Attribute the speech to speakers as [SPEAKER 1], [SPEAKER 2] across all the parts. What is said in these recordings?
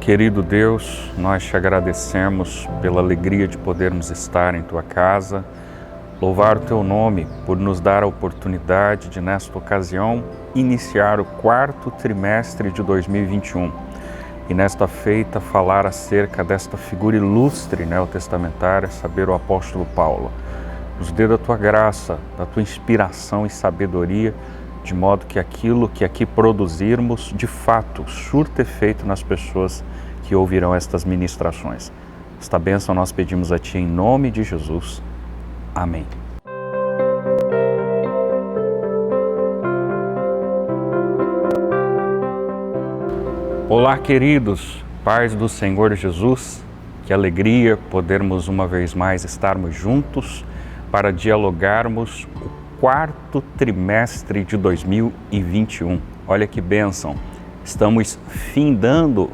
[SPEAKER 1] Querido Deus, nós te agradecemos pela alegria de podermos estar em Tua casa, louvar o Teu nome por nos dar a oportunidade de, nesta ocasião, iniciar o quarto trimestre de 2021 e, nesta feita, falar acerca desta figura ilustre neotestamentária, saber o apóstolo Paulo. Nos dê da Tua graça, da Tua inspiração e sabedoria, de modo que aquilo que aqui produzirmos, de fato, surta efeito nas pessoas que ouvirão estas ministrações. Esta bênção nós pedimos a Ti em nome de Jesus. Amém. Olá, queridos, paz do Senhor Jesus, que alegria podermos uma vez mais estarmos juntos para dialogarmos o quarto trimestre de 2021. Olha que bênção! Estamos findando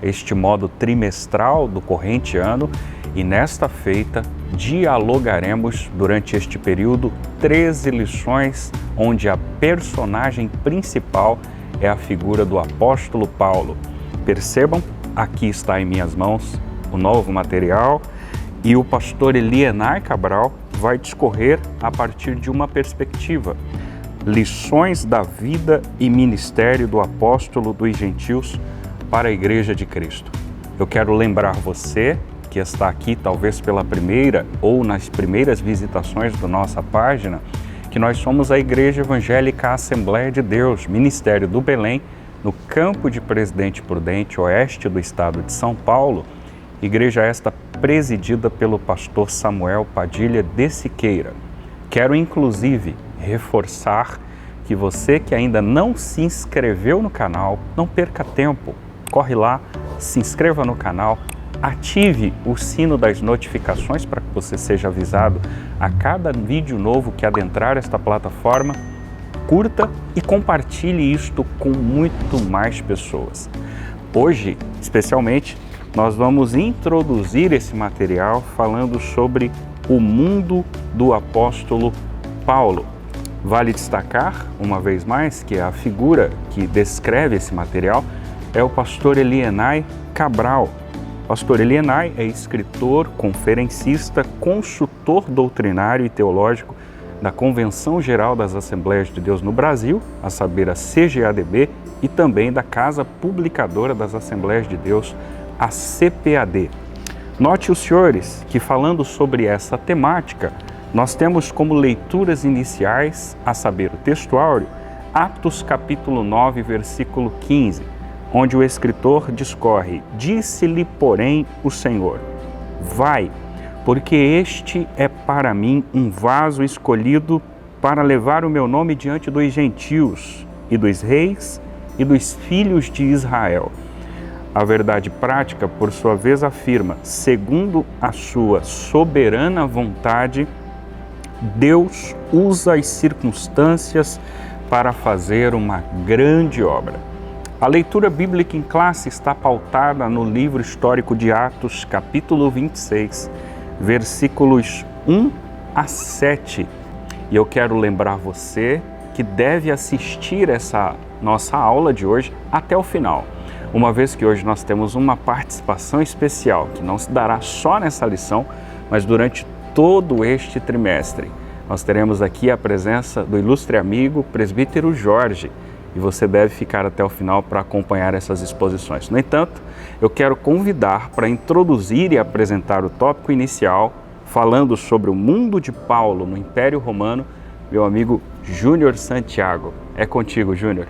[SPEAKER 1] este modo trimestral do corrente ano e nesta feita dialogaremos durante este período 13 lições onde a personagem principal é a figura do apóstolo Paulo. Percebam, aqui está em minhas mãos o novo material e o pastor Elienay Cabral vai discorrer a partir de uma perspectiva. Lições da vida e ministério do apóstolo dos gentios para a Igreja de Cristo. Eu quero lembrar você que está aqui talvez pela primeira ou nas primeiras visitações da nossa página, que nós somos a Igreja Evangélica Assembleia de Deus, Ministério do Belém, no campo de Presidente Prudente, oeste do estado de São Paulo, igreja esta presidida pelo pastor Samuel Padilha de Siqueira. Quero inclusive reforçar que você que ainda não se inscreveu no canal, não perca tempo, corre lá, se inscreva no canal, ative o sino das notificações para que você seja avisado a cada vídeo novo que adentrar esta plataforma, curta e compartilhe isto com muito mais pessoas. Hoje, especialmente, nós vamos introduzir esse material falando sobre o mundo do apóstolo Paulo. Vale destacar, uma vez mais, que a figura que descreve esse material é o pastor Elienay Cabral. O pastor Elienay é escritor, conferencista, consultor doutrinário e teológico da Convenção Geral das Assembleias de Deus no Brasil, a saber, a CGADB, e também da Casa Publicadora das Assembleias de Deus, a CPAD. Note os senhores que, falando sobre essa temática, nós temos como leituras iniciais, a saber, o texto áureo, Atos capítulo 9, versículo 15, onde o escritor discorre: disse-lhe, porém, o Senhor, vai, porque este é para mim um vaso escolhido para levar o meu nome diante dos gentios e dos reis e dos filhos de Israel. A verdade prática, por sua vez, afirma, segundo a sua soberana vontade, Deus usa as circunstâncias para fazer uma grande obra. A leitura bíblica em classe está pautada no livro histórico de Atos, capítulo 26, versículos 1 a 7. E eu quero lembrar você que deve assistir essa nossa aula de hoje até o final, uma vez que hoje nós temos uma participação especial que não se dará só nessa lição, mas durante todo este trimestre. Nós teremos aqui a presença do ilustre amigo presbítero Jorge e você deve ficar até o final para acompanhar essas exposições. No entanto, eu quero convidar para introduzir e apresentar o tópico inicial, falando sobre o mundo de Paulo no Império Romano, meu amigo Júnior Santiago. É contigo, Júnior.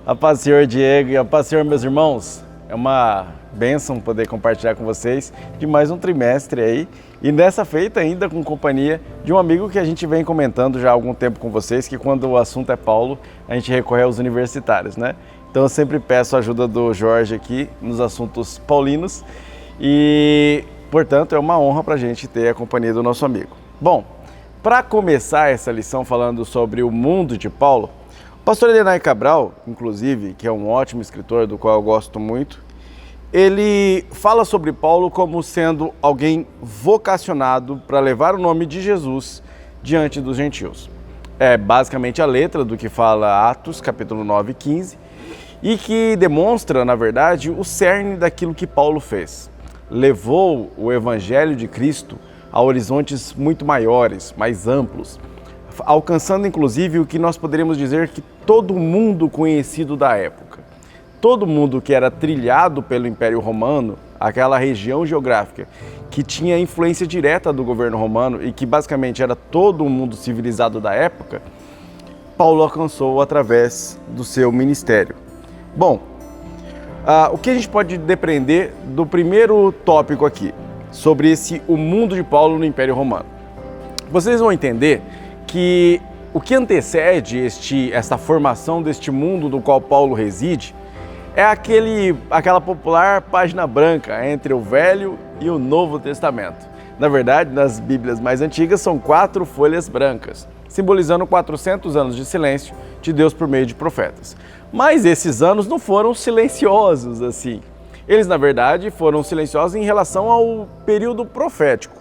[SPEAKER 2] A paz do Senhor, Diego, e a paz do Senhor, meus irmãos. É uma bênção poder compartilhar com vocês de mais um trimestre aí. E nessa feita ainda com companhia de um amigo que a gente vem comentando já há algum tempo com vocês, que quando o assunto é Paulo, a gente recorre aos universitários, né? Então eu sempre peço a ajuda do Jorge aqui nos assuntos paulinos e, portanto, é uma honra para a gente ter a companhia do nosso amigo. Bom, para começar essa lição falando sobre o mundo de Paulo, o pastor Elienay Cabral, inclusive, que é um ótimo escritor do qual eu gosto muito, ele fala sobre Paulo como sendo alguém vocacionado para levar o nome de Jesus diante dos gentios. É basicamente a letra do que fala Atos, capítulo 9, 15. e que demonstra, na verdade, o cerne daquilo que Paulo fez. Levou o Evangelho de Cristo a horizontes muito maiores, mais amplos, alcançando inclusive o que nós poderíamos dizer que todo mundo conhecido da época. Todo mundo que era trilhado pelo Império Romano, aquela região geográfica que tinha influência direta do governo romano e que basicamente era todo o mundo civilizado da época, Paulo alcançou através do seu ministério. Bom, o que a gente pode depreender do primeiro tópico aqui, sobre o mundo de Paulo no Império Romano? Vocês vão entender que o que antecede esta formação deste mundo do qual Paulo reside é aquela popular página branca entre o Velho e o Novo Testamento. Na verdade, nas Bíblias mais antigas são 4 folhas brancas, simbolizando 400 anos de silêncio de Deus por meio de profetas. Mas esses anos não foram silenciosos assim. Eles, na verdade, foram silenciosos em relação ao período profético.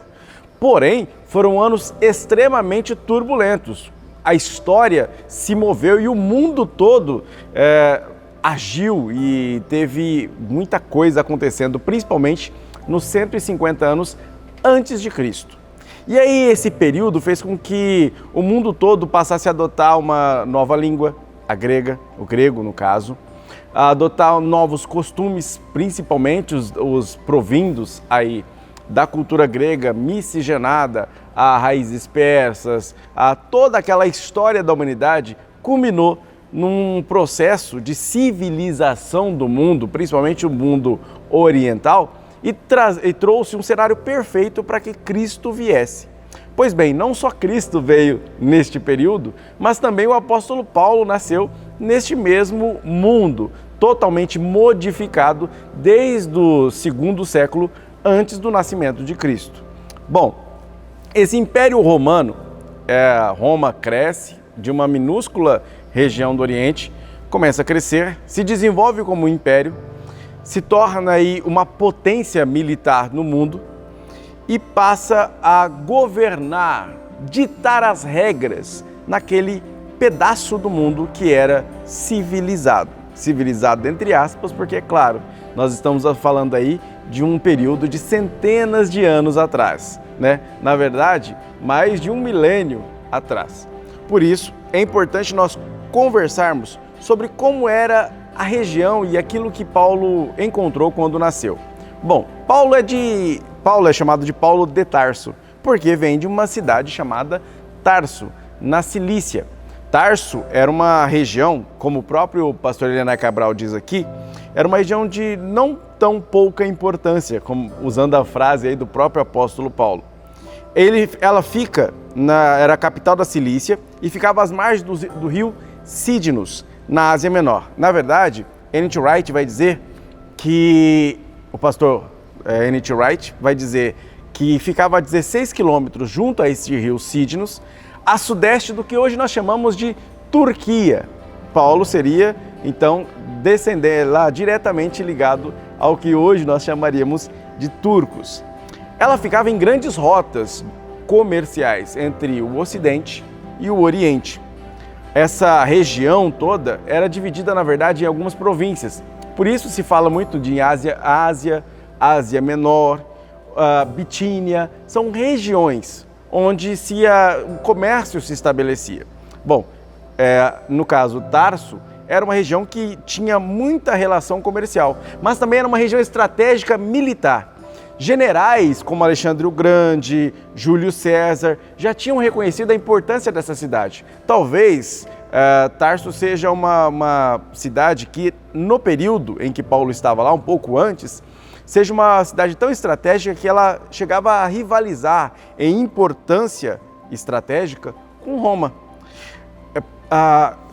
[SPEAKER 2] Porém, foram anos extremamente turbulentos. A história se moveu e o mundo todo agiu e teve muita coisa acontecendo, principalmente nos 150 anos antes de Cristo. E aí esse período fez com que o mundo todo passasse a adotar uma nova língua, a grega, o grego no caso, a adotar novos costumes, principalmente os provindos aí da cultura grega miscigenada a raízes persas, a toda aquela história da humanidade culminou num processo de civilização do mundo, principalmente o mundo oriental, e trouxe um cenário perfeito para que Cristo viesse. Pois bem, não só Cristo veio neste período, mas também o apóstolo Paulo nasceu neste mesmo mundo, totalmente modificado desde o 2º século antes do nascimento de Cristo. Bom, esse Império Romano, Roma cresce de uma minúscula região do Oriente, começa a crescer, se desenvolve como um império, se torna aí uma potência militar no mundo e passa a governar, ditar as regras naquele pedaço do mundo que era civilizado. Civilizado entre aspas, porque é claro, nós estamos falando aí de um período de centenas de anos atrás, né? Na verdade, mais de 1 milênio atrás. Por isso, é importante nós conversarmos sobre como era a região e aquilo que Paulo encontrou quando nasceu. Bom, Paulo é chamado de Paulo de Tarso, porque vem de uma cidade chamada Tarso, na Cilícia. Tarso era uma região, como o próprio pastor Elianai Cabral diz aqui, era uma região de não tão pouca importância, como usando a frase aí do próprio apóstolo Paulo. Ela era a capital da Cilícia e ficava às margens do rio Cídnus, na Ásia Menor. Na verdade, N.T. Wright vai dizer que, o pastor N.T. Wright vai dizer que ficava a 16 quilômetros junto a esse rio Cídnus, a sudeste do que hoje nós chamamos de Turquia. Paulo seria, então, descender lá diretamente ligado ao que hoje nós chamaríamos de turcos. Ela ficava em grandes rotas comerciais entre o Ocidente e o Oriente. Essa região toda era dividida, na verdade, em algumas províncias. Por isso se fala muito de Ásia Menor, Bitínia. São regiões onde o comércio se estabelecia. Bom, no caso Tarso, era uma região que tinha muita relação comercial, mas também era uma região estratégica militar. Generais como Alexandre o Grande, Júlio César, já tinham reconhecido a importância dessa cidade. Talvez Tarso seja uma cidade que, no período em que Paulo estava lá, um pouco antes, seja uma cidade tão estratégica que ela chegava a rivalizar em importância estratégica com Roma.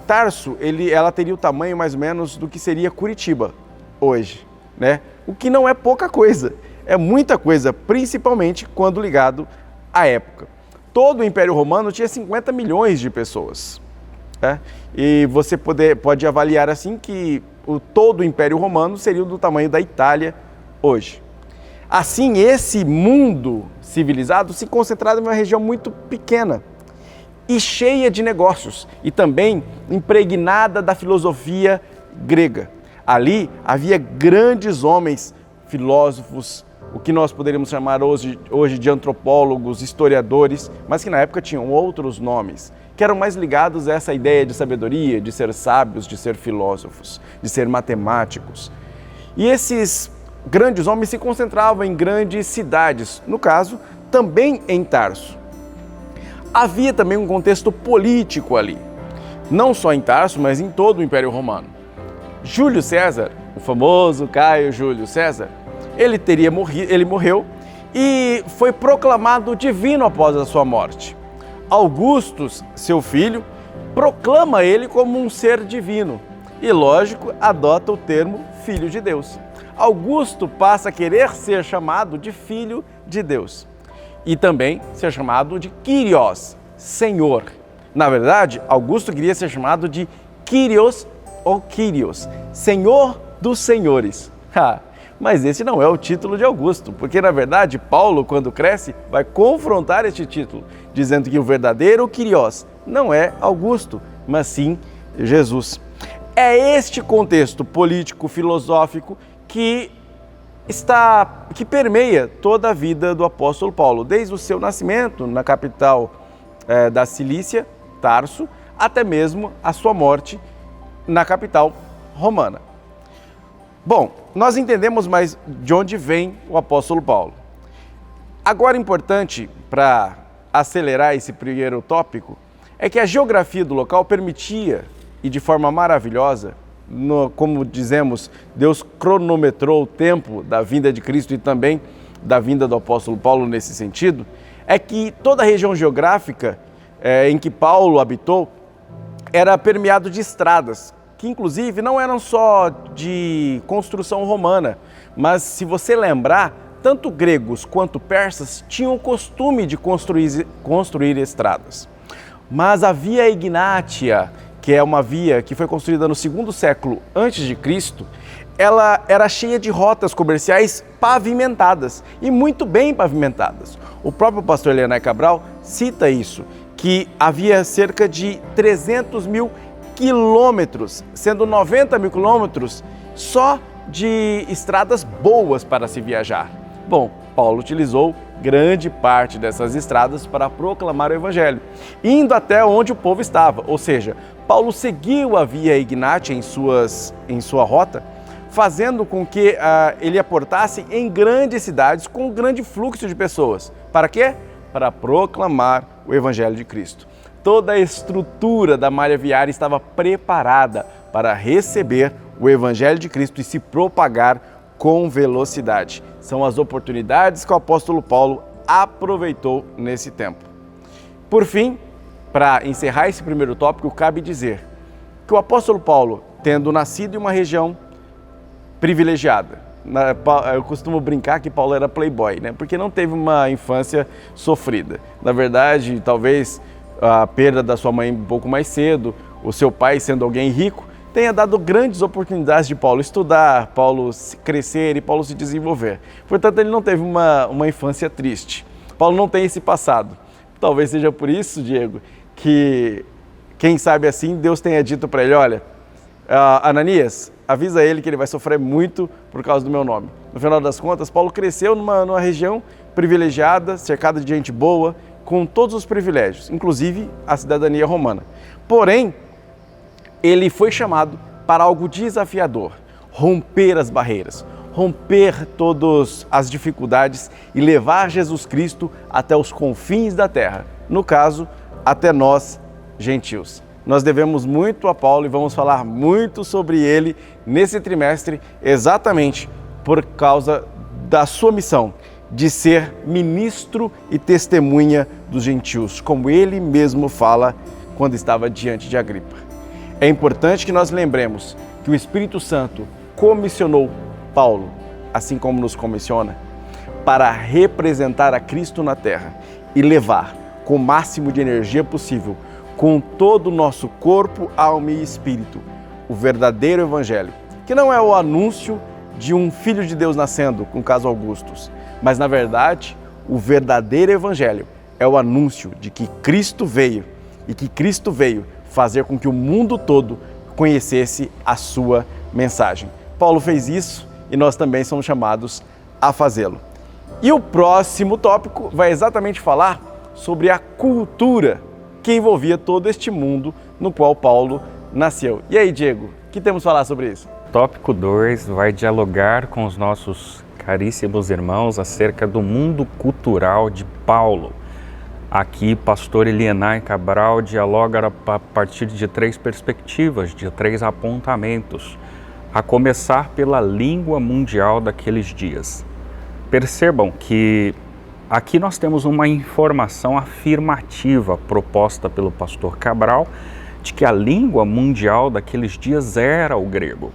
[SPEAKER 2] Tarso, ela teria o tamanho mais ou menos do que seria Curitiba hoje, né? O que não é pouca coisa. É muita coisa, principalmente quando ligado à época. Todo o Império Romano tinha 50 milhões de pessoas. Né? E você pode avaliar assim que todo o Império Romano seria do tamanho da Itália hoje. Assim, esse mundo civilizado se concentrava em uma região muito pequena e cheia de negócios, e também impregnada da filosofia grega. Ali havia grandes homens, filósofos, o que nós poderíamos chamar hoje de antropólogos, historiadores, mas que na época tinham outros nomes, que eram mais ligados a essa ideia de sabedoria, de ser sábios, de ser filósofos, de ser matemáticos. E esses grandes homens se concentravam em grandes cidades, no caso, também em Tarso. Havia também um contexto político ali, não só em Tarso, mas em todo o Império Romano. Júlio César, o famoso Caio Júlio César, ele morreu e foi proclamado divino após a sua morte. Augustus, seu filho, proclama ele como um ser divino e, lógico, adota o termo filho de Deus. Augusto passa a querer ser chamado de filho de Deus e também ser chamado de Kyrios, Senhor. Na verdade, Augusto queria ser chamado de Kyrios ou Kyrios, Senhor dos Senhores. Mas esse não é o título de Augusto, porque na verdade Paulo, quando cresce, vai confrontar este título, dizendo que o verdadeiro Kyrios não é Augusto, mas sim Jesus. É este contexto político, filosófico que permeia toda a vida do apóstolo Paulo, desde o seu nascimento na capital da Cilícia, Tarso, até mesmo a sua morte na capital romana. Bom, nós entendemos mais de onde vem o apóstolo Paulo. Agora, importante para acelerar esse primeiro tópico, é que a geografia do local permitia, e de forma maravilhosa, como dizemos, Deus cronometrou o tempo da vinda de Cristo e também da vinda do apóstolo Paulo nesse sentido, é que toda a região geográfica em que Paulo habitou era permeado de estradas, que inclusive não eram só de construção romana, mas se você lembrar, tanto gregos quanto persas tinham o costume de construir estradas. Mas a Via Egnatia, que é uma via que foi construída no segundo século antes de Cristo, ela era cheia de rotas comerciais pavimentadas e muito bem pavimentadas. O próprio pastor Leonel Cabral cita isso, que havia cerca de 300 mil quilômetros, sendo 90 mil quilômetros só de estradas boas para se viajar. Bom, Paulo utilizou grande parte dessas estradas para proclamar o Evangelho, indo até onde o povo estava, ou seja, Paulo seguiu a Via Egnatia em sua rota, fazendo com que ele aportasse em grandes cidades com um grande fluxo de pessoas. Para quê? Para proclamar o Evangelho de Cristo. Toda a estrutura da malha viária estava preparada para receber o Evangelho de Cristo e se propagar com velocidade. São as oportunidades que o apóstolo Paulo aproveitou nesse tempo. Por fim, para encerrar esse primeiro tópico, cabe dizer que o apóstolo Paulo, tendo nascido em uma região privilegiada, eu costumo brincar que Paulo era playboy, né? Porque não teve uma infância sofrida. Na verdade, talvez a perda da sua mãe um pouco mais cedo, o seu pai sendo alguém rico, tenha dado grandes oportunidades de Paulo estudar, Paulo crescer e Paulo se desenvolver. Portanto, ele não teve uma infância triste. Paulo não tem esse passado. Talvez seja por isso, Diego, que quem sabe assim, Deus tenha dito para ele, olha, Ananias, avisa ele que ele vai sofrer muito por causa do meu nome. No final das contas, Paulo cresceu numa região privilegiada, cercada de gente boa, com todos os privilégios, inclusive a cidadania romana. Porém, ele foi chamado para algo desafiador, romper as barreiras, romper todas as dificuldades e levar Jesus Cristo até os confins da terra, no caso, até nós, gentios. Nós devemos muito a Paulo e vamos falar muito sobre ele nesse trimestre, exatamente por causa da sua missão de ser ministro e testemunha dos gentios, como ele mesmo fala quando estava diante de Agripa. É importante que nós lembremos que o Espírito Santo comissionou Paulo, assim como nos comissiona, para representar a Cristo na terra e levar com o máximo de energia possível, com todo o nosso corpo, alma e espírito, o verdadeiro Evangelho, que não é o anúncio de um Filho de Deus nascendo, com caso Augustus, mas na verdade o verdadeiro Evangelho é o anúncio de que Cristo veio e que Cristo veio fazer com que o mundo todo conhecesse a sua mensagem. Paulo fez isso e nós também somos chamados a fazê-lo. E o próximo tópico vai exatamente falar sobre a cultura que envolvia todo este mundo no qual Paulo nasceu. E aí, Diego, o que temos a falar sobre isso?
[SPEAKER 1] Tópico 2 vai dialogar com os nossos caríssimos irmãos acerca do mundo cultural de Paulo. Aqui, pastor Elienay Cabral dialoga a partir de 3 perspectivas, de 3 apontamentos, a começar pela língua mundial daqueles dias. Percebam que aqui nós temos uma informação afirmativa proposta pelo pastor Cabral de que a língua mundial daqueles dias era o grego.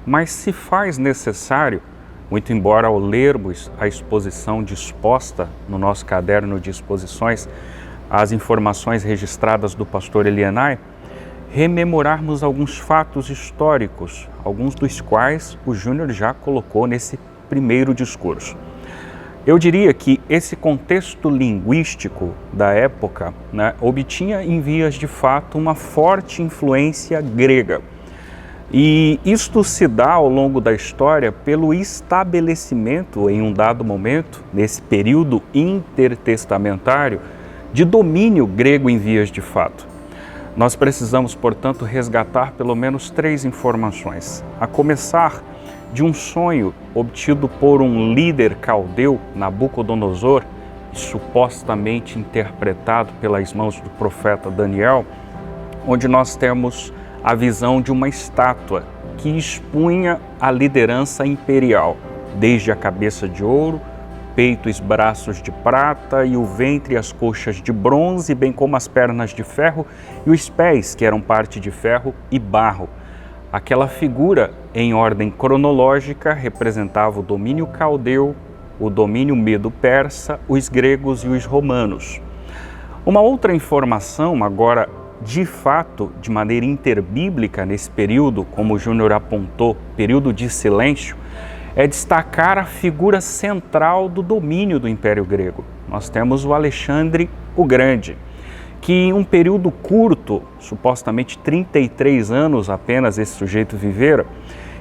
[SPEAKER 1] Mas se faz necessário, muito embora ao lermos a exposição disposta no nosso caderno de exposições, as informações registradas do pastor Elienay, rememorarmos alguns fatos históricos, alguns dos quais o Júnior já colocou nesse primeiro discurso. Eu diria que esse contexto linguístico da época, obtinha em vias de fato uma forte influência grega. E isto se dá ao longo da história pelo estabelecimento, em um dado momento, nesse período intertestamentário, de domínio grego em vias de fato. Nós precisamos, portanto, resgatar pelo menos 3 informações. A começar de um sonho obtido por um líder caldeu, Nabucodonosor, supostamente interpretado pelas mãos do profeta Daniel, onde nós temos a visão de uma estátua que expunha a liderança imperial, desde a cabeça de ouro, peitos e braços de prata e o ventre e as coxas de bronze, bem como as pernas de ferro e os pés, que eram parte de ferro e barro. Aquela figura, em ordem cronológica, representava o domínio caldeu, o domínio medo-persa, os gregos e os romanos. Uma outra informação, agora de fato, de maneira interbíblica nesse período, como o Júnior apontou, período de silêncio, é destacar a figura central do domínio do Império Grego. Nós temos o Alexandre o Grande, que em um período curto, supostamente 33 anos apenas esse sujeito vivera,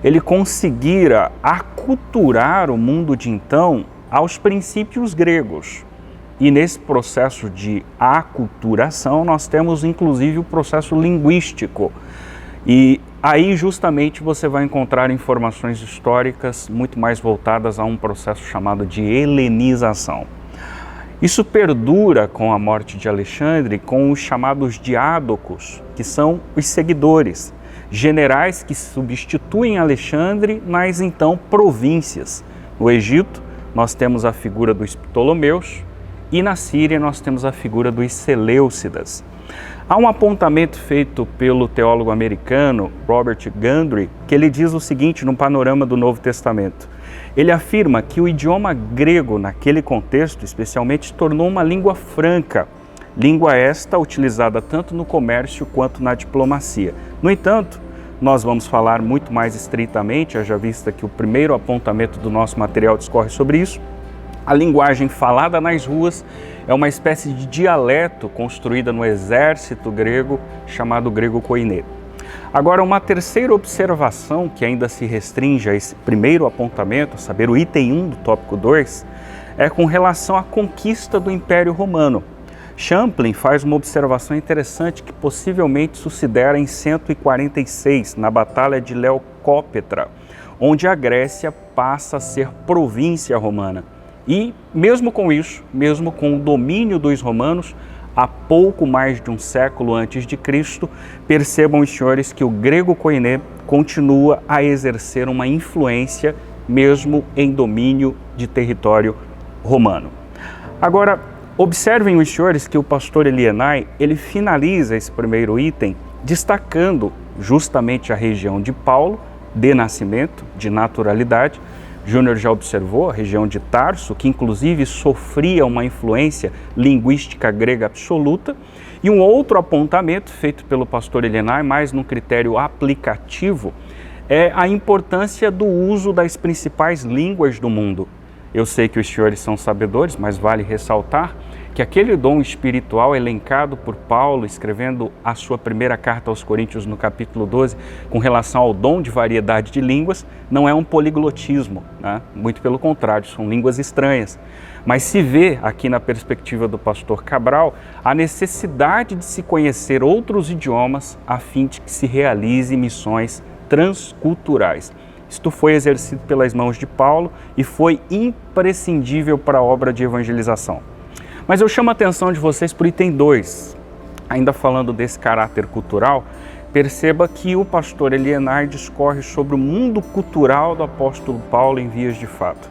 [SPEAKER 1] ele conseguira aculturar o mundo de então aos princípios gregos. E nesse processo de aculturação nós temos inclusive o processo linguístico. E aí justamente você vai encontrar informações históricas muito mais voltadas a um processo chamado de helenização. Isso perdura com a morte de Alexandre, com os chamados diádocos, que são os seguidores, generais que substituem Alexandre nas então províncias. No Egito nós temos a figura dos Ptolomeus e na Síria nós temos a figura dos Seleucidas. Há um apontamento feito pelo teólogo americano Robert Gundry, que ele diz o seguinte no panorama do Novo Testamento. Ele afirma que o idioma grego, naquele contexto, especialmente, se tornou uma língua franca, língua esta utilizada tanto no comércio quanto na diplomacia. No entanto, nós vamos falar muito mais estritamente, haja vista que o primeiro apontamento do nosso material discorre sobre isso. A linguagem falada nas ruas é uma espécie de dialeto construída no exército grego, chamado grego koiné. Agora, uma terceira observação que ainda se restringe a esse primeiro apontamento, a saber, o item 1 do tópico 2, é com relação à conquista do Império Romano. Champlin faz uma observação interessante que possivelmente sucedera em 146, na Batalha de Leucópetra, onde a Grécia passa a ser província romana. E, mesmo com isso, mesmo com o domínio dos romanos, há pouco mais de um século antes de Cristo, percebam os senhores que o grego koiné continua a exercer uma influência mesmo em domínio de território romano. Agora, observem os senhores que o pastor Elienay, ele finaliza esse primeiro item destacando justamente a região de Paulo, de nascimento, de naturalidade. Júnior já observou a região de Tarso, que inclusive sofria uma influência linguística grega absoluta, e um outro apontamento feito pelo pastor Elienay, mais num critério aplicativo, é a importância do uso das principais línguas do mundo. Eu sei que os senhores são sabedores, mas vale ressaltar que aquele dom espiritual elencado por Paulo, escrevendo a sua primeira carta aos Coríntios no capítulo 12, com relação ao dom de variedade de línguas, não é um poliglotismo, né? Muito pelo contrário, são línguas estranhas. Mas se vê aqui na perspectiva do pastor Cabral a necessidade de se conhecer outros idiomas a fim de que se realize missões transculturais. Isto foi exercido pelas mãos de Paulo e foi imprescindível para a obra de evangelização. Mas eu chamo a atenção de vocês para o item 2. Ainda falando desse caráter cultural, perceba que o pastor Elienay discorre sobre o mundo cultural do apóstolo Paulo em vias de fato.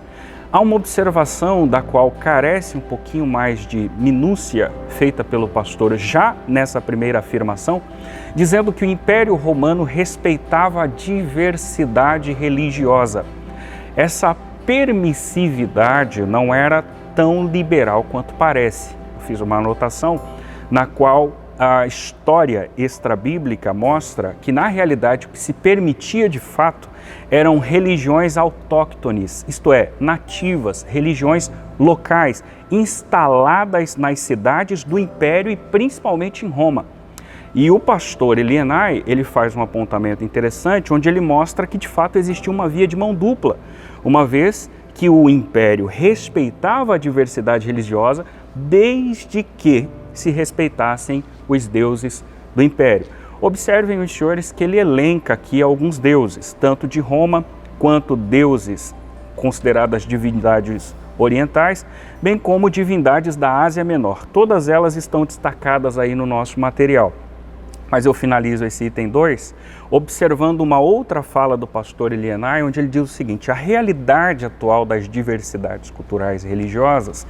[SPEAKER 1] Há uma observação da qual carece um pouquinho mais de minúcia feita pelo pastor já nessa primeira afirmação, dizendo que o Império Romano respeitava a diversidade religiosa. Essa permissividade não era tão liberal quanto parece. Eu fiz uma anotação na qual a história extrabíblica mostra que, na realidade, o que se permitia de fato eram religiões autóctones, isto é, nativas, religiões locais, instaladas nas cidades do Império e principalmente em Roma. E o pastor Elienay, ele faz um apontamento interessante, onde ele mostra que de fato existia uma via de mão dupla, uma vez que o Império respeitava a diversidade religiosa desde que se respeitassem os deuses do Império. Observem os senhores que ele elenca aqui alguns deuses, tanto de Roma quanto deuses consideradas divindades orientais, bem como divindades da Ásia Menor. Todas elas estão destacadas aí no nosso material. Mas eu finalizo esse item 2 observando uma outra fala do pastor Elienay, onde ele diz o seguinte: a realidade atual das diversidades culturais e religiosas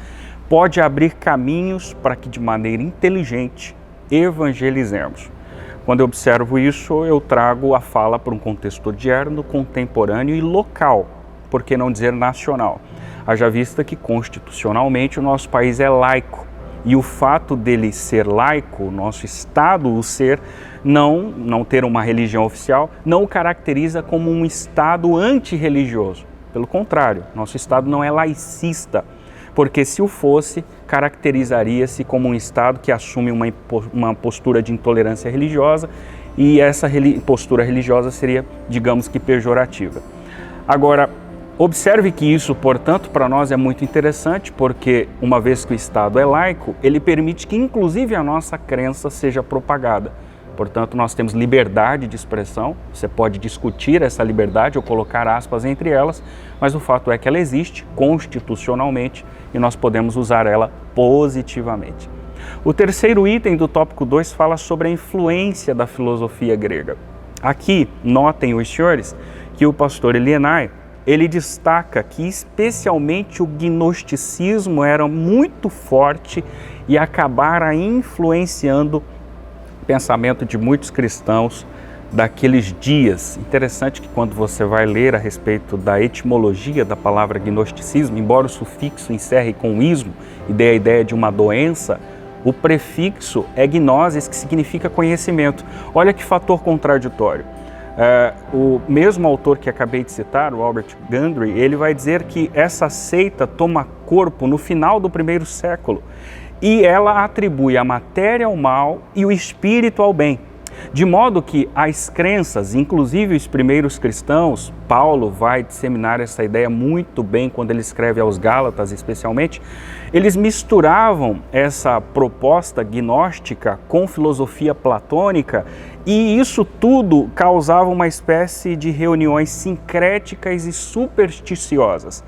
[SPEAKER 1] pode abrir caminhos para que de maneira inteligente evangelizemos. Quando eu observo isso, eu trago a fala para um contexto odierno, contemporâneo e local, por que não dizer nacional? Haja vista que constitucionalmente o nosso país é laico. E o fato dele ser laico, o nosso Estado o ser, não ter uma religião oficial, não o caracteriza como um Estado antirreligioso. Pelo contrário, nosso Estado não é laicista, porque se o fosse, caracterizaria-se como um Estado que assume uma postura de intolerância religiosa, e essa postura religiosa seria, digamos que, pejorativa. Agora, observe que isso, portanto, para nós é muito interessante, porque uma vez que o Estado é laico, ele permite que inclusive a nossa crença seja propagada. Portanto, nós temos liberdade de expressão, você pode discutir essa liberdade ou colocar aspas entre elas, mas o fato é que ela existe constitucionalmente e nós podemos usar ela positivamente. O terceiro item do tópico 2 fala sobre a influência da filosofia grega. Aqui, notem os senhores que o pastor Elienay, ele destaca que especialmente o gnosticismo era muito forte e acabara influenciando o pensamento de muitos cristãos daqueles dias. Interessante que quando você vai ler a respeito da etimologia da palavra gnosticismo, embora o sufixo encerre com ismo e dê a ideia de uma doença, o prefixo é gnosis, que significa conhecimento. Olha que fator contraditório. O mesmo autor que acabei de citar, o Albert Gundry, ele vai dizer que essa seita toma corpo no final do primeiro século e ela atribui a matéria ao mal e o espírito ao bem. De modo que as crenças, inclusive os primeiros cristãos, Paulo vai disseminar essa ideia muito bem quando ele escreve aos Gálatas especialmente, eles misturavam essa proposta gnóstica com filosofia platônica e isso tudo causava uma espécie de reuniões sincréticas e supersticiosas.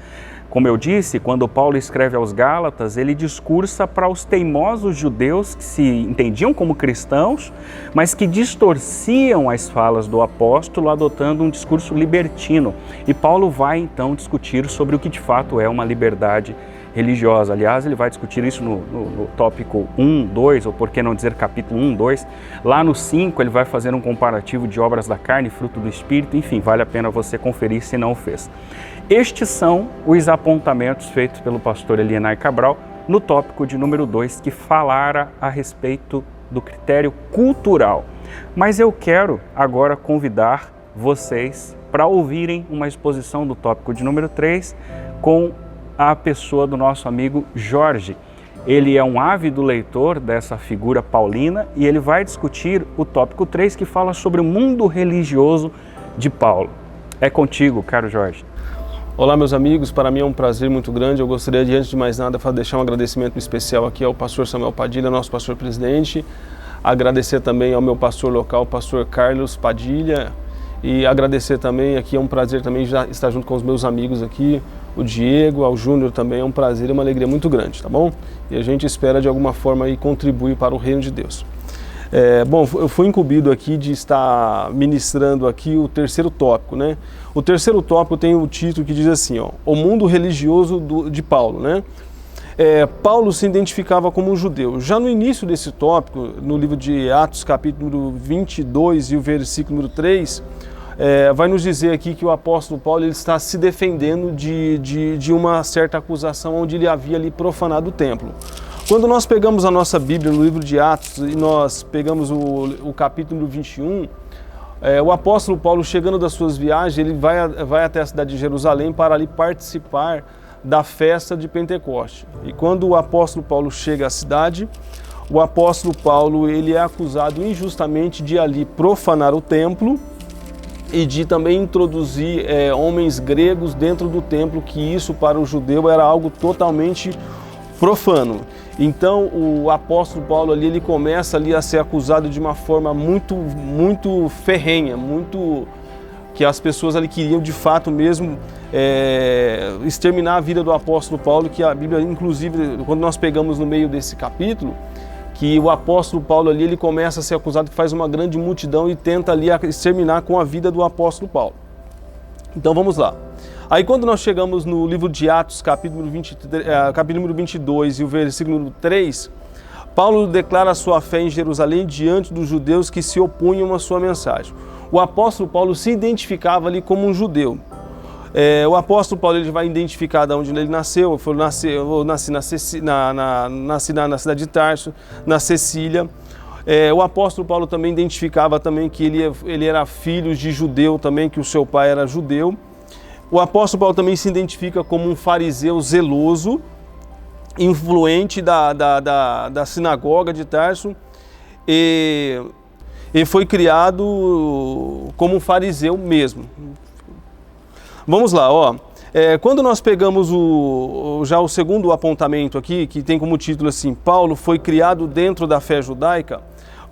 [SPEAKER 1] Como eu disse, quando Paulo escreve aos Gálatas, ele discursa para os teimosos judeus que se entendiam como cristãos, mas que distorciam as falas do apóstolo, adotando um discurso libertino. E Paulo vai então discutir sobre o que de fato é uma liberdade religiosa. Aliás, ele vai discutir isso no tópico 1, 2, ou por que não dizer capítulo 1, 2. Lá no 5 ele vai fazer um comparativo de obras da carne, fruto do Espírito, enfim, vale a pena você conferir se não o fez. Estes são os apontamentos feitos pelo pastor Elienay Cabral no tópico de número 2, que falara a respeito do critério cultural. Mas eu quero agora convidar vocês para ouvirem uma exposição do tópico de número 3 com a pessoa do nosso amigo Jorge. Ele é um ávido leitor dessa figura paulina e ele vai discutir o tópico 3, que fala sobre o mundo religioso de Paulo. É contigo, caro Jorge.
[SPEAKER 3] Olá, meus amigos, para mim é um prazer muito grande. Eu gostaria de, antes de mais nada, deixar um agradecimento especial aqui ao pastor Samuel Padilha, nosso pastor presidente. Agradecer também ao meu pastor local, o pastor Carlos Padilha. E agradecer também, aqui é um prazer também já estar junto com os meus amigos aqui, o Diego, ao Júnior também, é um prazer e uma alegria muito grande, tá bom? E a gente espera de alguma forma aí contribuir para o reino de Deus. Bom, eu fui incumbido aqui de estar ministrando aqui o terceiro tópico, né? O terceiro tópico tem o título que diz assim, ó, o mundo religioso de Paulo, né? Paulo se identificava como um judeu. Já no início desse tópico, no livro de Atos, capítulo 22 e o versículo número 3, vai nos dizer aqui que o apóstolo Paulo ele está se defendendo de uma certa acusação onde ele havia ali profanado o templo. Quando nós pegamos a nossa Bíblia no livro de Atos e nós pegamos o capítulo 21, o apóstolo Paulo, chegando das suas viagens, ele vai até a cidade de Jerusalém para ali participar da festa de Pentecoste. E quando o apóstolo Paulo chega à cidade, o apóstolo Paulo ele é acusado injustamente de ali profanar o templo e de também introduzir homens gregos dentro do templo, que isso para o judeu era algo totalmente profano. Então o apóstolo Paulo ali ele começa ali a ser acusado de uma forma muito ferrenha, que as pessoas ali queriam de fato mesmo exterminar a vida do apóstolo Paulo, que a Bíblia, inclusive, quando nós pegamos no meio desse capítulo, que o apóstolo Paulo ali ele começa a ser acusado que faz uma grande multidão e tenta ali exterminar com a vida do apóstolo Paulo. Então vamos lá. Aí quando nós chegamos no livro de Atos, capítulo 22 e o versículo 3, Paulo declara a sua fé em Jerusalém diante dos judeus que se opunham à sua mensagem. O apóstolo Paulo se identificava ali como um judeu. O apóstolo Paulo ele vai identificar de onde ele nasceu. Eu nasci na cidade de Tarso, na Cecília. O apóstolo Paulo também identificava também que ele era filho de judeu também, que o seu pai era judeu. O apóstolo Paulo também se identifica como um fariseu zeloso, influente da sinagoga de Tarso, e foi criado como um fariseu mesmo. Vamos lá, ó. Quando nós pegamos já o segundo apontamento aqui, que tem como título assim, Paulo foi criado dentro da fé judaica,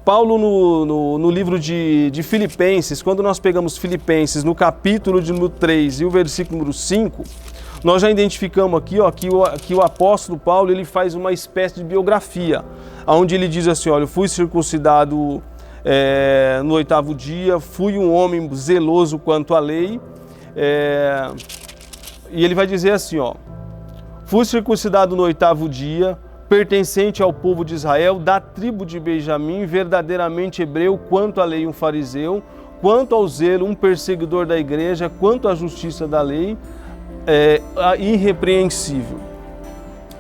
[SPEAKER 3] Paulo no livro de Filipenses, quando nós pegamos Filipenses no capítulo de número 3 e o versículo número 5, nós já identificamos aqui ó, que o apóstolo Paulo ele faz uma espécie de biografia, onde ele diz assim, olha, eu fui circuncidado no 8º dia, fui um homem zeloso quanto à lei, e ele vai dizer assim, ó, fui circuncidado no 8º dia, pertencente ao povo de Israel, da tribo de Benjamim, verdadeiramente hebreu, quanto à lei um fariseu, quanto ao zelo um perseguidor da igreja, quanto à justiça da lei, irrepreensível.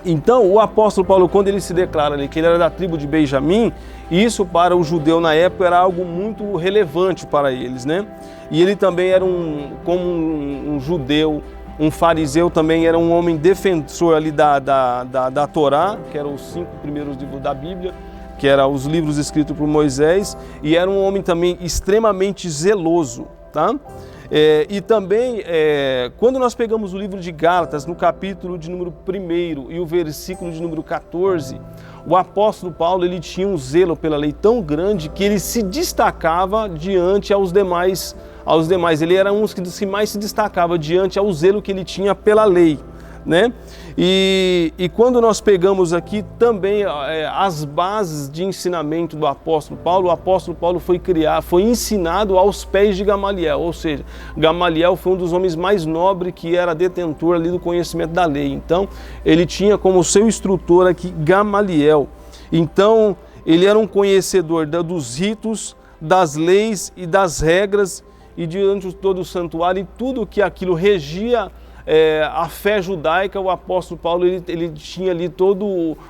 [SPEAKER 3] Então o apóstolo Paulo, quando ele se declara ali que ele era da tribo de Benjamim, isso para o judeu na época era algo muito relevante para eles, né? E ele também era como um judeu, um fariseu, também era um homem defensor ali da Torá, que eram os 5 primeiros livros da Bíblia, que eram os livros escritos por Moisés, e era um homem também extremamente zeloso, tá? E também, quando nós pegamos o livro de Gálatas, no capítulo de número 1 e o versículo de número 14, o apóstolo Paulo ele tinha um zelo pela lei tão grande que ele se destacava diante aos demais. Ele era um dos que mais se destacava diante ao zelo que ele tinha pela lei, né? E quando nós pegamos aqui também as bases de ensinamento do apóstolo Paulo, o apóstolo Paulo foi ensinado aos pés de Gamaliel, ou seja, Gamaliel foi um dos homens mais nobres que era detentor ali do conhecimento da lei. Então, ele tinha como seu instrutor aqui Gamaliel. Então, ele era um conhecedor dos ritos, das leis e das regras, e diante de todo o santuário e tudo que aquilo regia a fé judaica, o apóstolo Paulo ele tinha ali toda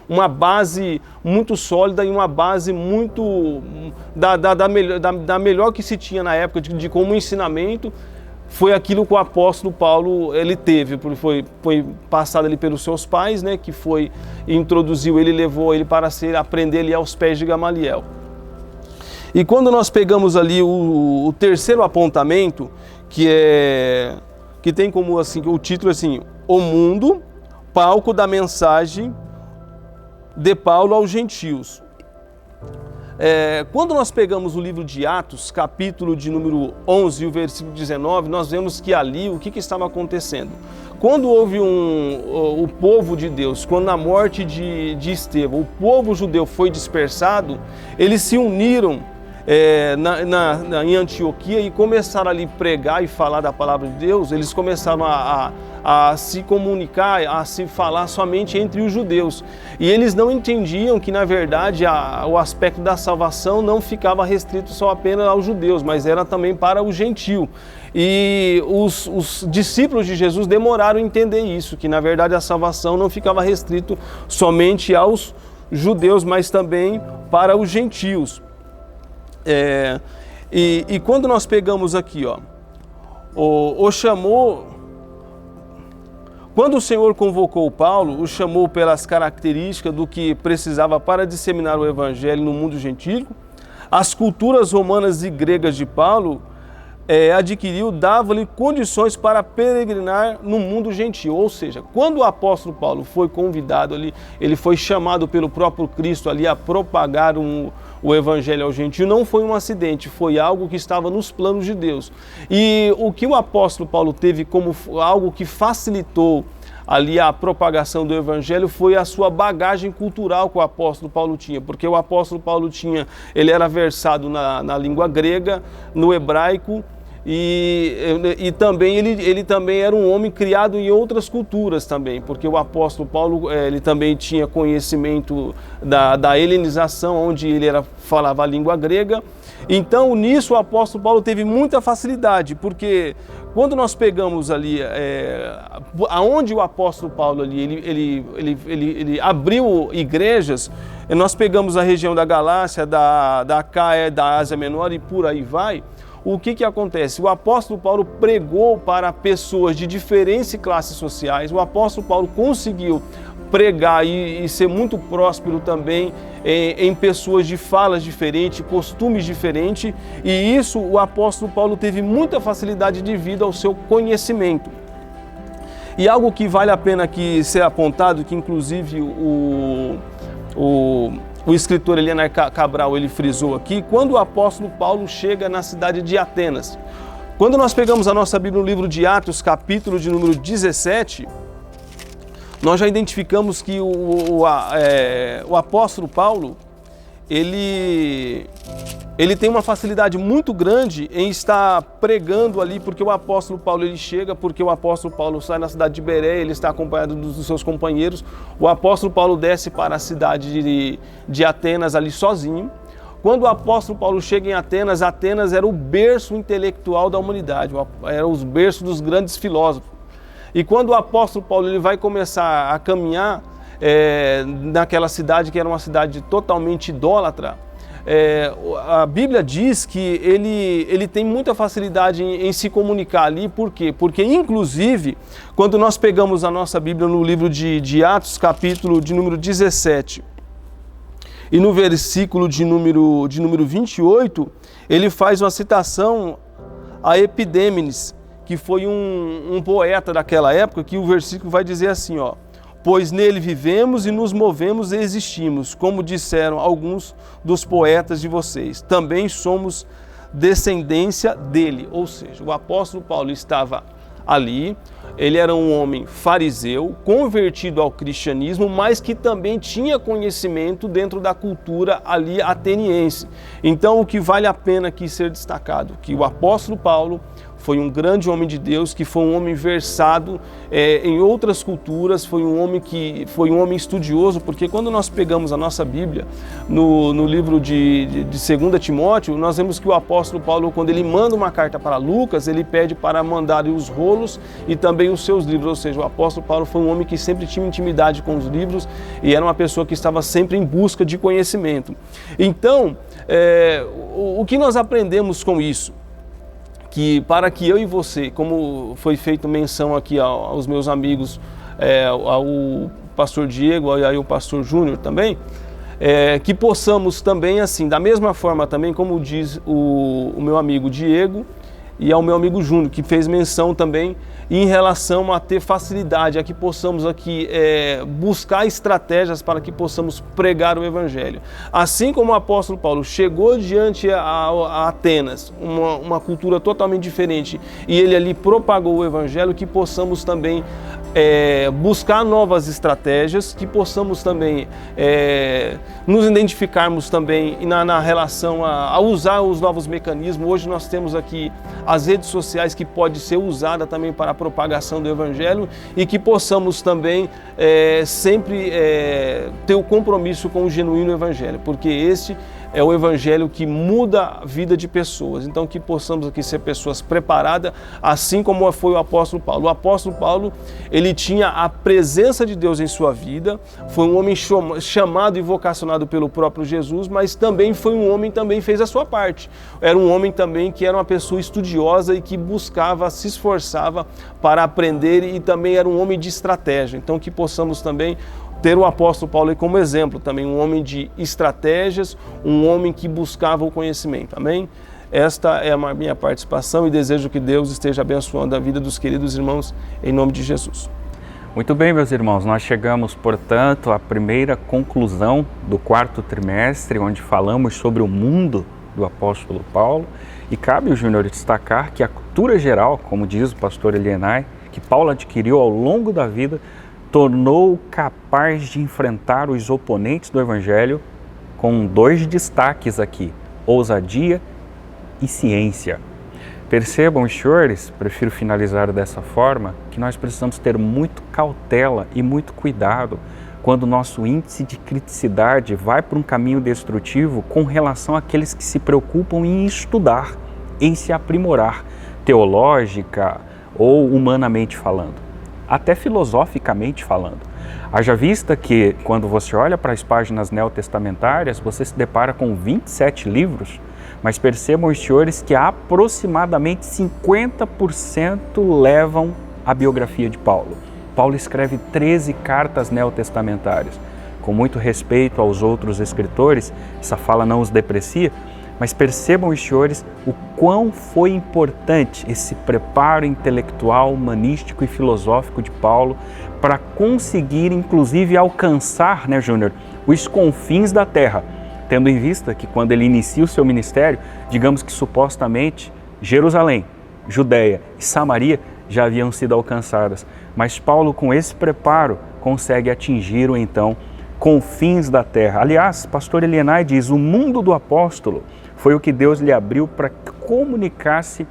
[SPEAKER 3] uma base muito sólida e uma base muito da melhor que se tinha na época de como ensinamento foi aquilo que o apóstolo Paulo ele teve, porque foi passado ali pelos seus pais, né, que introduziu ele, levou ele para aprender ali aos pés de Gamaliel. E quando nós pegamos ali o terceiro apontamento, que tem como assim, o título assim, o mundo, palco da mensagem de Paulo aos gentios. Quando nós pegamos o livro de Atos, capítulo de número 11 e o versículo 19, nós vemos que ali o que estava acontecendo. Quando houve o povo de Deus, quando na morte de Estevão, o povo judeu foi dispersado, eles se uniram em Antioquia e começaram ali pregar e falar da palavra de Deus. Eles começaram a se comunicar, a se falar somente entre os judeus. E eles não entendiam que, na verdade, o aspecto da salvação não ficava restrito só apenas aos judeus, mas era também para o gentio. E os discípulos de Jesus demoraram a entender isso, que, na verdade, a salvação não ficava restrito somente aos judeus, mas também para os gentios. E quando nós pegamos aqui, quando o Senhor convocou Paulo, o chamou pelas características do que precisava para disseminar o evangelho no mundo gentílico. As culturas romanas e gregas de Paulo adquiriu, dava-lhe condições para peregrinar no mundo gentil. Ou seja, quando o apóstolo Paulo foi convidado ali, ele foi chamado pelo próprio Cristo ali a propagar o evangelho ao gentio, não foi um acidente, foi algo que estava nos planos de Deus. E o que o apóstolo Paulo teve como algo que facilitou ali a propagação do evangelho foi a sua bagagem cultural que o apóstolo Paulo tinha, porque o apóstolo Paulo ele era versado na língua grega, no hebraico, e também ele também era um homem criado em outras culturas também, porque o apóstolo Paulo ele também tinha conhecimento da helenização, onde ele falava a língua grega. Então nisso o apóstolo Paulo teve muita facilidade, porque quando nós pegamos ali aonde o apóstolo Paulo ali ele abriu igrejas, nós pegamos a região da Galácia, da Acaia, da Ásia Menor e por aí vai. O que acontece? O apóstolo Paulo pregou para pessoas de diferentes classes sociais. O apóstolo Paulo conseguiu pregar e ser muito próspero também em pessoas de falas diferentes, costumes diferentes, e isso o apóstolo Paulo teve muita facilidade devido ao seu conhecimento. E algo que vale a pena aqui ser apontado, que inclusive o escritor Elianar Cabral ele frisou aqui, quando o apóstolo Paulo chega na cidade de Atenas. Quando nós pegamos a nossa Bíblia no livro de Atos, capítulo de número 17, nós já identificamos que o apóstolo Paulo, ele tem uma facilidade muito grande em estar pregando ali, porque o apóstolo Paulo ele chega, porque o apóstolo Paulo sai na cidade de Bereia, ele está acompanhado dos seus companheiros. O apóstolo Paulo desce para a cidade de Atenas ali sozinho. Quando o apóstolo Paulo chega em Atenas, Atenas era o berço intelectual da humanidade, era os berços dos grandes filósofos. E quando o apóstolo Paulo ele vai começar a caminhar naquela cidade, que era uma cidade totalmente idólatra, a Bíblia diz que ele tem muita facilidade em se comunicar ali. Por quê? Porque, inclusive, quando nós pegamos a nossa Bíblia no livro de Atos, capítulo de número 17, e no versículo de número 28, ele faz uma citação a Epidêmenes, que foi um poeta daquela época, que o versículo vai dizer assim, pois nele vivemos e nos movemos e existimos, como disseram alguns dos poetas de vocês. Também somos descendência dele. Ou seja, o apóstolo Paulo estava ali, ele era um homem fariseu, convertido ao cristianismo, mas que também tinha conhecimento dentro da cultura ali ateniense. Então, o que vale a pena aqui ser destacado, que o apóstolo Paulo foi um grande homem de Deus, que foi um homem versado em outras culturas, foi um homem estudioso, porque quando nós pegamos a nossa Bíblia no livro de 2 Timóteo, nós vemos que o apóstolo Paulo, quando ele manda uma carta para Lucas, ele pede para mandar os rolos e também os seus livros, ou seja, o apóstolo Paulo foi um homem que sempre tinha intimidade com os livros e era uma pessoa que estava sempre em busca de conhecimento. Então, o que nós aprendemos com isso? que para que eu e você, como foi feito menção aqui aos meus amigos, ao pastor Diego e ao pastor Júnior também, que possamos também, assim, da mesma forma também, como diz o meu amigo Diego e ao meu amigo Júnior, que fez menção também em relação a ter facilidade, a que possamos aqui buscar estratégias para que possamos pregar o Evangelho. Assim como o apóstolo Paulo chegou diante a Atenas, uma cultura totalmente diferente, e ele ali propagou o Evangelho, que possamos também buscar novas estratégias, que possamos também nos identificarmos também na relação a usar os novos mecanismos. Hoje nós temos aqui as redes sociais, que pode ser usada também para a propagação do Evangelho, e que possamos também sempre ter o compromisso com o genuíno Evangelho, porque este é o Evangelho que muda a vida de pessoas. Então, que possamos aqui ser pessoas preparadas, assim como foi o apóstolo Paulo. O apóstolo Paulo, ele tinha a presença de Deus em sua vida, foi um homem chamado e vocacionado pelo próprio Jesus, mas também foi um homem, também fez a sua parte. Era um homem também que era uma pessoa estudiosa e que buscava, se esforçava para aprender, e também era um homem de estratégia. Então, que possamos também ter o apóstolo Paulo aí como exemplo também, um homem de estratégias, um homem que buscava o conhecimento. Amém? Esta é a minha participação, e desejo que Deus esteja abençoando a vida dos queridos irmãos, em nome de Jesus.
[SPEAKER 1] Muito bem, meus irmãos, nós chegamos, portanto, à primeira conclusão do quarto trimestre, onde falamos sobre o mundo do apóstolo Paulo, e cabe o Júnior destacar que a cultura geral, como diz o pastor Elienay, que Paulo adquiriu ao longo da vida, tornou capaz de enfrentar os oponentes do Evangelho com dois destaques aqui: ousadia e ciência. Percebam, os senhores, prefiro finalizar dessa forma, que nós precisamos ter muito cautela e muito cuidado quando o nosso índice de criticidade vai para um caminho destrutivo com relação àqueles que se preocupam em estudar, em se aprimorar, teológica ou humanamente falando, até filosoficamente falando. Haja vista que, quando você olha para as páginas neotestamentárias, você se depara com 27 livros, mas percebam, os senhores, que aproximadamente 50% levam a biografia de Paulo. Paulo escreve 13 cartas neotestamentárias. Com muito respeito aos outros escritores, essa fala não os deprecia, mas percebam, os senhores, o quão foi importante esse preparo intelectual, humanístico e filosófico de Paulo para conseguir, inclusive, alcançar, né, Júnior, os confins da terra, tendo em vista que quando ele inicia o seu ministério, digamos que supostamente Jerusalém, Judeia e Samaria já haviam sido alcançadas, mas Paulo, com esse preparo, consegue atingir o então confins da terra. Aliás, pastor Elienay diz: o mundo do apóstolo foi o que Deus lhe abriu para que comunicasse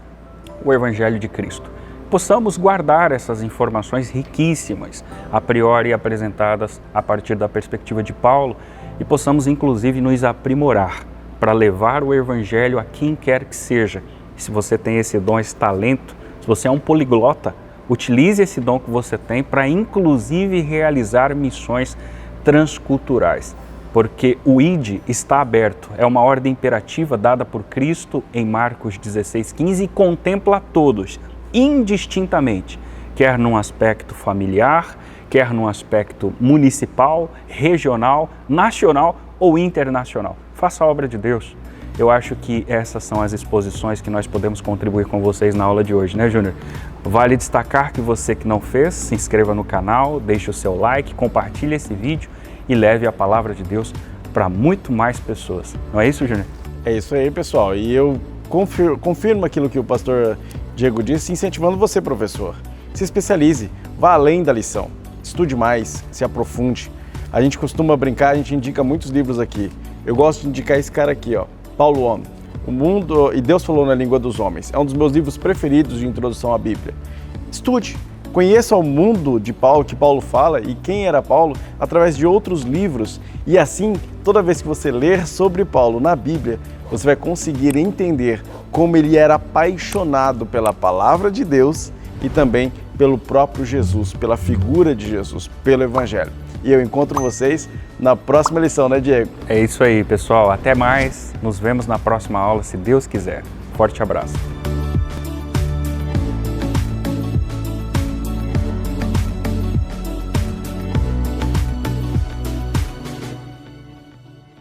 [SPEAKER 1] o Evangelho de Cristo. Possamos guardar essas informações riquíssimas, a priori apresentadas a partir da perspectiva de Paulo, e possamos inclusive nos aprimorar para levar o Evangelho a quem quer que seja. E se você tem esse dom, esse talento, se você é um poliglota, utilize esse dom que você tem para inclusive realizar missões transculturais, porque o ID está aberto, é uma ordem imperativa dada por Cristo em Marcos 16:15 e contempla a todos, indistintamente, quer num aspecto familiar, quer num aspecto municipal, regional, nacional ou internacional. Faça a obra de Deus. Eu acho que essas são as exposições que nós podemos contribuir com vocês na aula de hoje, né, Júnior? Vale destacar que você que não fez, se inscreva no canal, deixe o seu like, compartilhe esse vídeo e leve a palavra de Deus para muito mais pessoas. Não é isso, Júnior?
[SPEAKER 2] É isso aí, pessoal. E eu confirmo aquilo que o pastor Diego disse, incentivando você, professor. Se especialize, vá além da lição, estude mais, se aprofunde. A gente costuma brincar, a gente indica muitos livros aqui. Eu gosto de indicar esse cara aqui, ó, Paulo Homem. O Mundo e Deus Falou na Língua dos Homens. É um dos meus livros preferidos de introdução à Bíblia. Estude, conheça o mundo de Paulo, que Paulo fala, e quem era Paulo, através de outros livros. E assim, toda vez que você ler sobre Paulo na Bíblia, você vai conseguir entender como ele era apaixonado pela palavra de Deus e também pelo próprio Jesus, pela figura de Jesus, pelo Evangelho. E eu encontro vocês na próxima lição, né, Diego?
[SPEAKER 1] É isso aí, pessoal. Até mais. Nos vemos na próxima aula, se Deus quiser. Forte abraço.